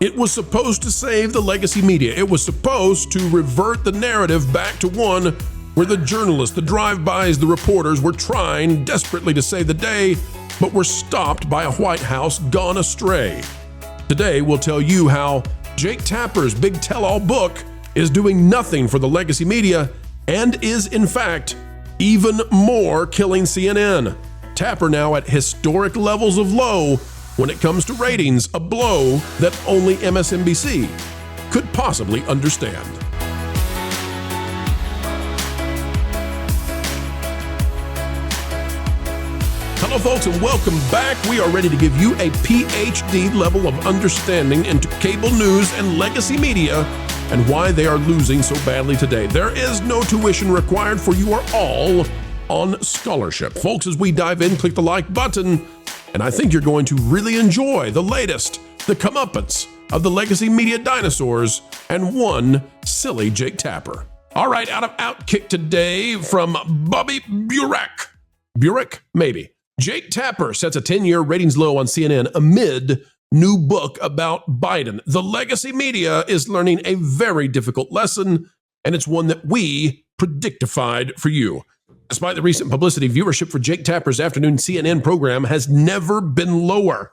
It was supposed to save the legacy media. It was supposed to revert the narrative back to one where the journalists, the drive-bys, the reporters were trying desperately to save the day, but were stopped by a White House gone astray. Today, we'll tell you how Jake Tapper's big tell-all book is doing nothing for the legacy media and is, in fact, even more killing CNN. Tapper now at historic levels of low when it comes to ratings, a blow that only MSNBC could possibly understand. Hello, folks, and welcome back. We are ready to give you a PhD level of understanding into cable news and legacy media and why they are losing so badly today. There is no tuition required, for you are all on scholarship. Folks, as we dive in, click the like button, and I think you're going to really enjoy the latest, the comeuppance of the legacy media dinosaurs and one silly Jake Tapper. All right, out of Outkick today from Bobby Burek. Burek? Maybe. Jake Tapper sets a 10-year ratings low on CNN amid new book about Biden. The legacy media is learning a very difficult lesson, and it's one that we predictified for you. Despite the recent publicity, viewership for Jake Tapper's afternoon CNN program has never been lower.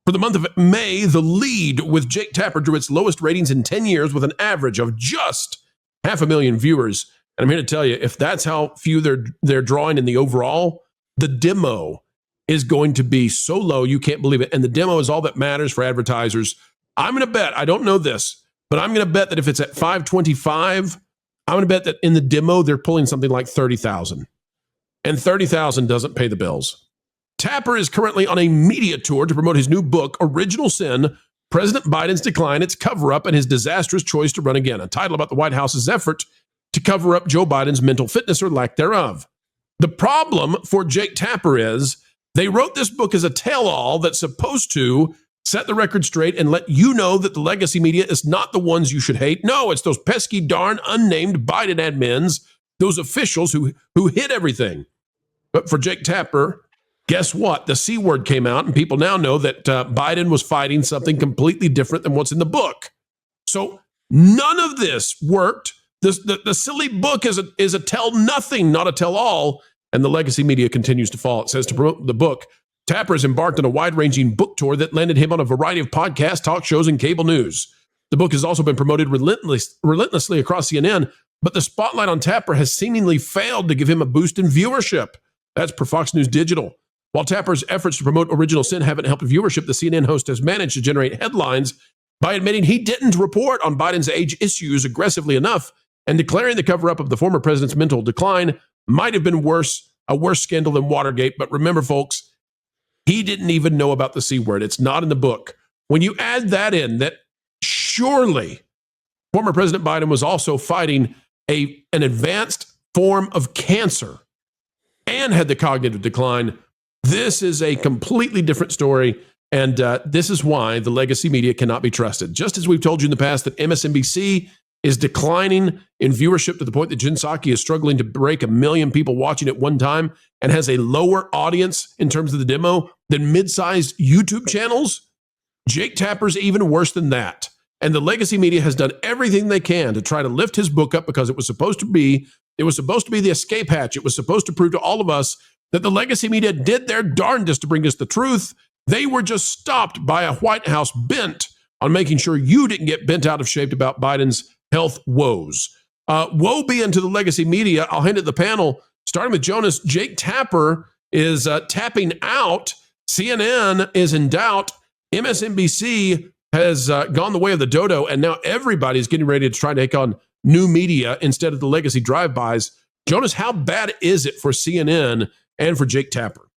For the month of May, the lead with Jake Tapper drew its lowest ratings in 10 years with an average of just 500,000 viewers. And I'm here to tell you, if that's how few they're drawing in the overall, the demo is going to be so low you can't believe it. And the demo is all that matters for advertisers. I'm going to bet, I don't know this, but I'm going to bet that if it's at 525, I'm going to bet that in the demo, they're pulling something like 30,000. And 30,000 doesn't pay the bills. Tapper is currently on a media tour to promote his new book, Original Sin, President Biden's Decline, Its Cover-Up, and His Disastrous Choice to Run Again, a title about the White House's effort to cover up Joe Biden's mental fitness or lack thereof. The problem for Jake Tapper is they wrote this book as a tell-all that's supposed to set the record straight and let you know that the legacy media is not the ones you should hate. No, it's those pesky darn unnamed Biden admins, those officials who hid everything. But for Jake Tapper, guess what? The C word came out, and people now know that Biden was fighting something completely different than what's in the book. So none of this worked. The silly book is a tell nothing, not a tell all, and the legacy media continues to fall. It says to promote the book, Tapper has embarked on a wide-ranging book tour that landed him on a variety of podcasts, talk shows, and cable news. The book has also been promoted relentlessly across CNN, but the spotlight on Tapper has seemingly failed to give him a boost in viewership. That's per Fox News Digital. While Tapper's efforts to promote Original Sin haven't helped viewership, the CNN host has managed to generate headlines by admitting he didn't report on Biden's age issues aggressively enough and declaring the cover-up of the former president's mental decline might have been a worse scandal than Watergate. But remember, folks, he didn't even know about the C word. It's not in the book. When you add that in, that surely former President Biden was also fighting an advanced form of cancer and had the cognitive decline, this is a completely different story. And this is why the legacy media cannot be trusted. Just as we've told you in the past that MSNBC is declining in viewership to the point that Jen Psaki is struggling to break 1 million people watching at one time and has a lower audience in terms of the demo than mid-sized YouTube channels, Jake Tapper's even worse than that. And the legacy media has done everything they can to try to lift his book up because it was supposed to be the escape hatch. It was supposed to prove to all of us that the legacy media did their darndest to bring us the truth. They were just stopped by a White House bent on making sure you didn't get bent out of shape about Biden's health woes. Woe be unto the legacy media. I'll hand it to the panel, starting with Jonas. Jake Tapper is tapping out. CNN is in doubt. MSNBC has gone the way of the dodo, and now everybody's getting ready to try to take on new media instead of the legacy drive-bys. Jonas, how bad is it for CNN and for Jake Tapper?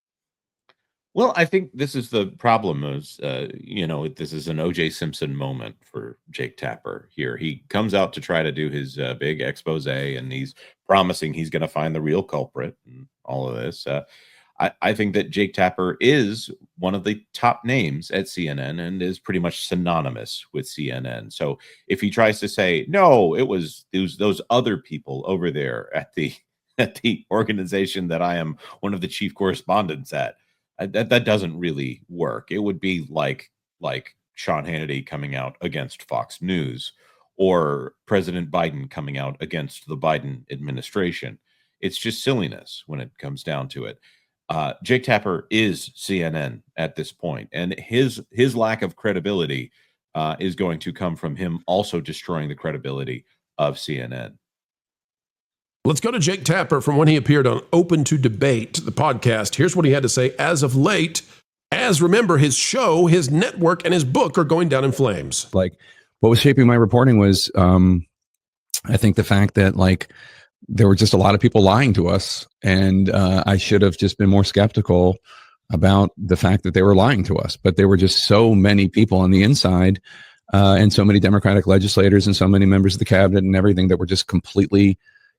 Well, I think this is the problem is, this is an O.J. Simpson moment for Jake Tapper here. He comes out to try to do his big expose, and he's promising he's going to find the real culprit and all of this. I think that Jake Tapper is one of the top names at CNN and is pretty much synonymous with CNN. So if he tries to say, no, it was those other people over there at the organization that I am one of the chief correspondents at, that doesn't really work. It would be like Sean Hannity coming out against Fox News, or President Biden coming out against the Biden administration. It's just silliness when it comes down to it. Jake Tapper is CNN at this point, and his lack of credibility is going to come from him also destroying the credibility of CNN. Let's go to Jake Tapper from when he appeared on Open to Debate, the podcast. Here's what he had to say as of late. As remember, his show, his network, and his book are going down in flames. Like, what was shaping my reporting was, I think the fact that like there were just a lot of people lying to us, and I should have just been more skeptical about the fact that they were lying to us. But there were just so many people on the inside, and so many Democratic legislators and so many members of the cabinet and everything that were just completely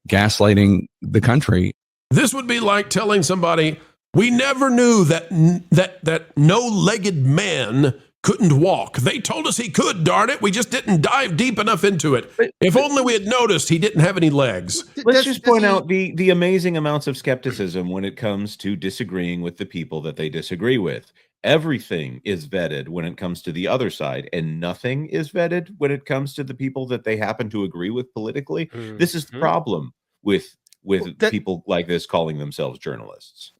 gaslighting the country. This would be like telling somebody, we never knew that no-legged man couldn't walk. They told us he could, darn it. We just didn't dive deep enough into it. If only we had noticed he didn't have any legs. Let's just point out the amazing amounts of skepticism when it comes to disagreeing with the people that they disagree with. Everything is vetted when it comes to the other side, and nothing is vetted when it comes to the people that they happen to agree with politically. Mm-hmm. This is the problem with people like this calling themselves journalists.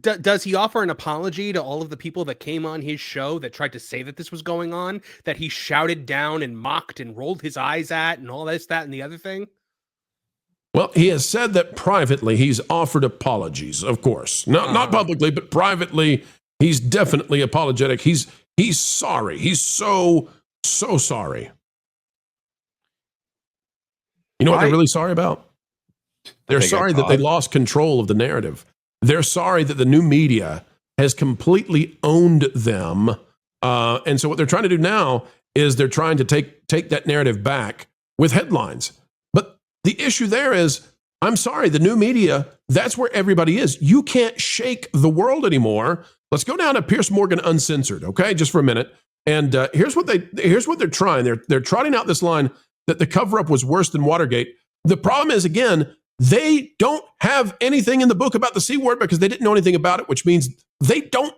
Does he offer an apology to all of the people that came on his show that tried to say that this was going on, that he shouted down and mocked and rolled his eyes at and all this, that, and the other thing? Well, he has said that privately he's offered apologies, of course. Not publicly, but privately, he's definitely apologetic. He's sorry. He's so sorry. You know what they're really sorry about? They're sorry that they lost control of the narrative. They're sorry that the new media has completely owned them. And so what they're trying to do now is they're trying to take that narrative back with headlines. But the issue there is, I'm sorry, the new media, that's where everybody is. You can't shake the world anymore. Let's go down to Piers Morgan Uncensored, okay, just for a minute. And here's what they're trying. They're trotting out this line that the cover-up was worse than Watergate. The problem is, again, they don't have anything in the book about the C word because they didn't know anything about it, which means the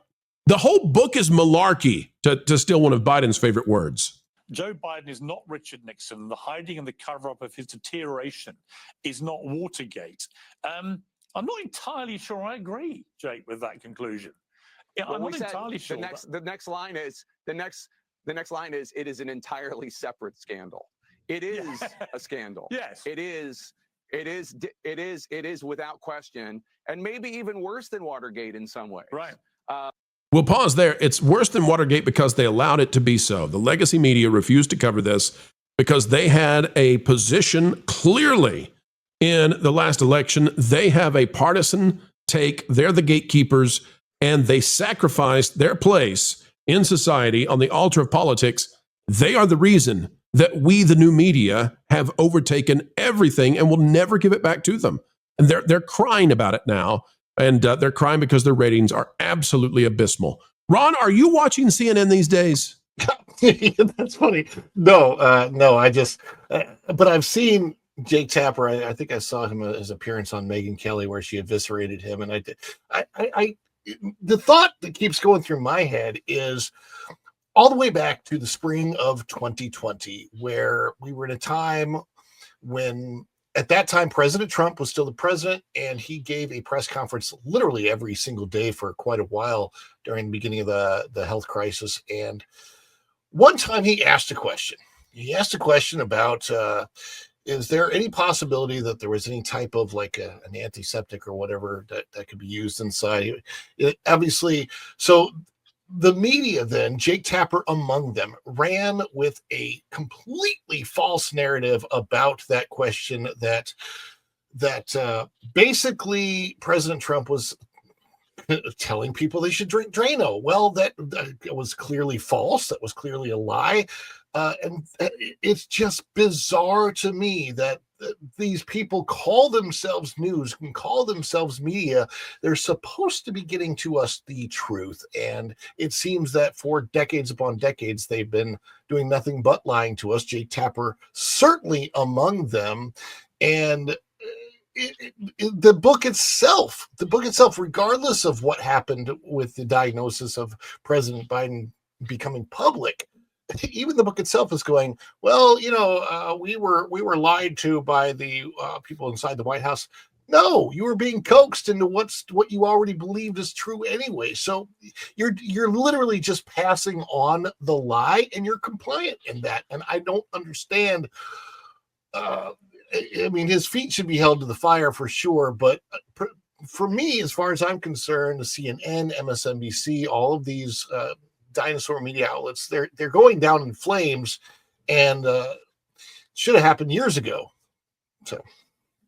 whole book is malarkey, to steal one of Biden's favorite words. Joe Biden is not Richard Nixon. The hiding and the cover-up of his deterioration is not Watergate. I'm not entirely sure I agree, Jake, with that conclusion. Yeah, I'm not entirely sure. The next line is it is an entirely separate scandal. It is a scandal. Yes. It is without question, and maybe even worse than Watergate in some ways. Right. We'll pause there. It's worse than Watergate because they allowed it to be so. The legacy media refused to cover this because they had a position clearly in the last election. They have a partisan take. They're the gatekeepers, and they sacrificed their place in society on the altar of politics. They are the reason that we, the new media, have overtaken everything and will never give it back to them. And they're crying about it now. And they're crying because their ratings are absolutely abysmal. Ron, are you watching CNN these days? That's funny. No, I just, but I've seen Jake Tapper. I think I saw his appearance on Megyn Kelly where she eviscerated him. And the thought that keeps going through my head is all the way back to the spring of 2020, where we were in a time when, at that time, President Trump was still the president, and he gave a press conference literally every single day for quite a while during the beginning of the health crisis. And one time he asked a question. He asked a question about, is there any possibility that there was any type of like an antiseptic or whatever that could be used inside? Obviously, so the media then, Jake Tapper among them, ran with a completely false narrative about that question that basically President Trump was telling people they should drink Drano. Well, that was clearly false. That was clearly a lie. And it's just bizarre to me that these people call themselves news and call themselves media. They're supposed to be getting to us the truth. And it seems that for decades upon decades, they've been doing nothing but lying to us. Jake Tapper certainly among them. And the book itself, regardless of what happened with the diagnosis of President Biden becoming public, even the book itself is going, well, we were lied to by the people inside the White House. No, you were being coaxed into what you already believed is true anyway. So you're literally just passing on the lie, and you're compliant in that. And I don't understand. I mean, his feet should be held to the fire for sure. But for me, as far as I'm concerned, the CNN, MSNBC, all of these dinosaur media outlets, they're going down in flames, and should have happened years ago. So.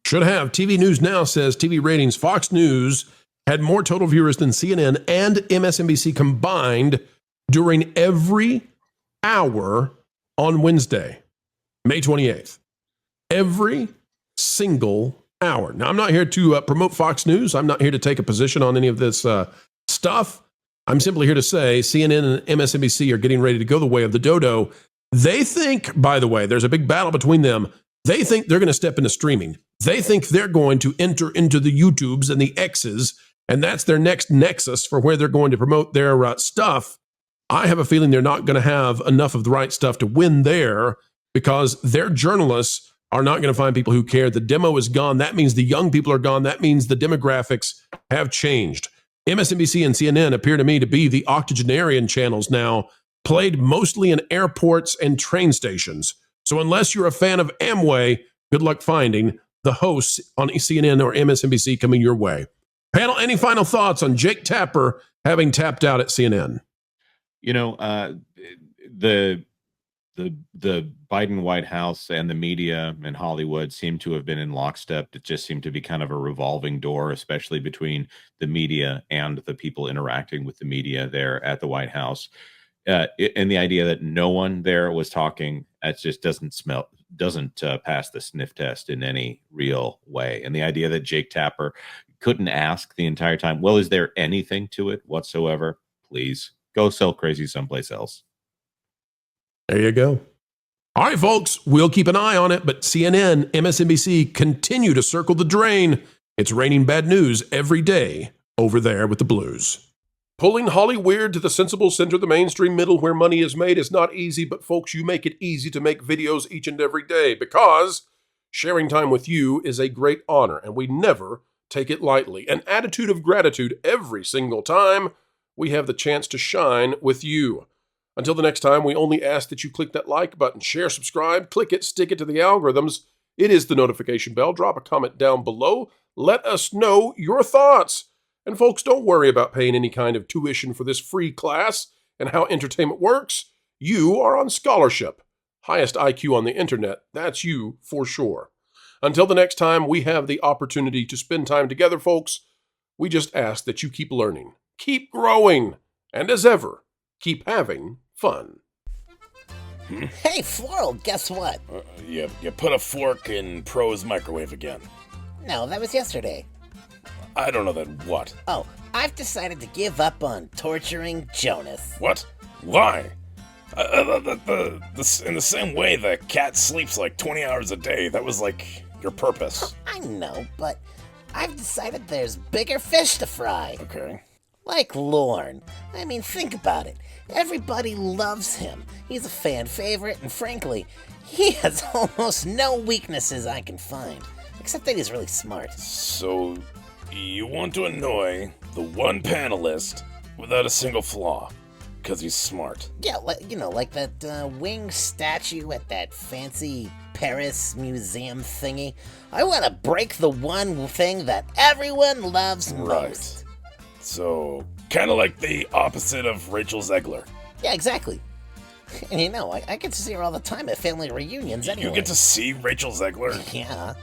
Should have. TV News Now says TV ratings, Fox News had more total viewers than CNN and MSNBC combined during every hour on Wednesday, May 28th. Every single hour. Now, I'm not here to promote Fox News. I'm not here to take a position on any of this stuff. I'm simply here to say CNN and MSNBC are getting ready to go the way of the dodo. They think, by the way, there's a big battle between them. They think they're going to step into streaming. They think they're going to enter into the YouTubes and the X's, and that's their next nexus for where they're going to promote their stuff. I have a feeling they're not going to have enough of the right stuff to win there, because their journalists are not going to find people who care. The demo is gone. That means the young people are gone. That means the demographics have changed. MSNBC and CNN appear to me to be the octogenarian channels now, played mostly in airports and train stations. So unless you're a fan of Amway, good luck finding the hosts on CNN or MSNBC coming your way. Panel, any final thoughts on Jake Tapper having tapped out at CNN? The Biden White House and the media and Hollywood seem to have been in lockstep. It just seemed to be kind of a revolving door, especially between the media and the people interacting with the media there at the White House. And the idea that no one there was talking, that just doesn't pass the sniff test in any real way. And the idea that Jake Tapper couldn't ask the entire time, well, is there anything to it whatsoever? Please go sell crazy someplace else. There you go. All right, folks, we'll keep an eye on it, but CNN, MSNBC continue to circle the drain. It's raining bad news every day over there with the Blues. Pulling Hollyweird to the sensible center, the mainstream middle where money is made is not easy, but folks, you make it easy to make videos each and every day, because sharing time with you is a great honor, and we never take it lightly. An attitude of gratitude every single time we have the chance to shine with you. Until the next time, we only ask that you click that like button, share, subscribe, click it, stick it to the algorithms. It is the notification bell. Drop a comment down below. Let us know your thoughts. And folks, don't worry about paying any kind of tuition for this free class and how entertainment works. You are on scholarship. Highest IQ on the internet. That's you for sure. Until the next time we have the opportunity to spend time together, folks, we just ask that you keep learning, keep growing, and as ever, keep having fun. Hey, Floral, guess what? You put a fork in Pro's microwave again. No, that was yesterday. I don't know that what. Oh, I've decided to give up on torturing Jonas. What? Why? In the same way the cat sleeps like 20 hours a day, that was like your purpose. I know, but I've decided there's bigger fish to fry. Okay. Like Lorne. I mean, think about it. Everybody loves him. He's a fan favorite, and frankly, he has almost no weaknesses I can find. Except that he's really smart. So, you want to annoy the one panelist without a single flaw, because he's smart. Yeah, like that winged statue at that fancy Paris museum thingy. I want to break the one thing that everyone loves most. So, kind of like the opposite of Rachel Zegler. Yeah, exactly. And I get to see her all the time at family reunions anyway. You get to see Rachel Zegler? Yeah.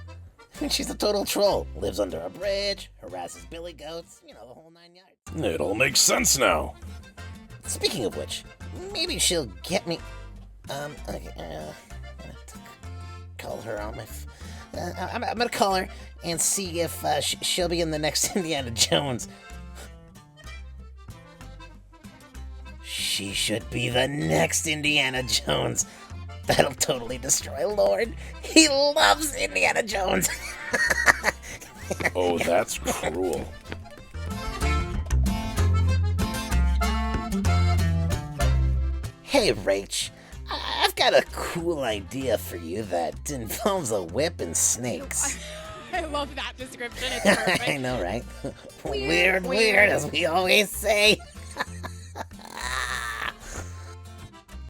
She's a total troll. Lives under a bridge, harasses billy goats, the whole 9 yards. It all makes sense now. Speaking of which, maybe she'll get me... I'm gonna call her on my... I'm gonna call her and see if she'll be in the next Indiana Jones. She should be the next Indiana Jones. That'll totally destroy Lord. He loves Indiana Jones. Oh, that's cruel. Hey, Rach, I've got a cool idea for you that involves a whip and snakes. I love that description. It's perfect. I know, right? Weird, as we always say.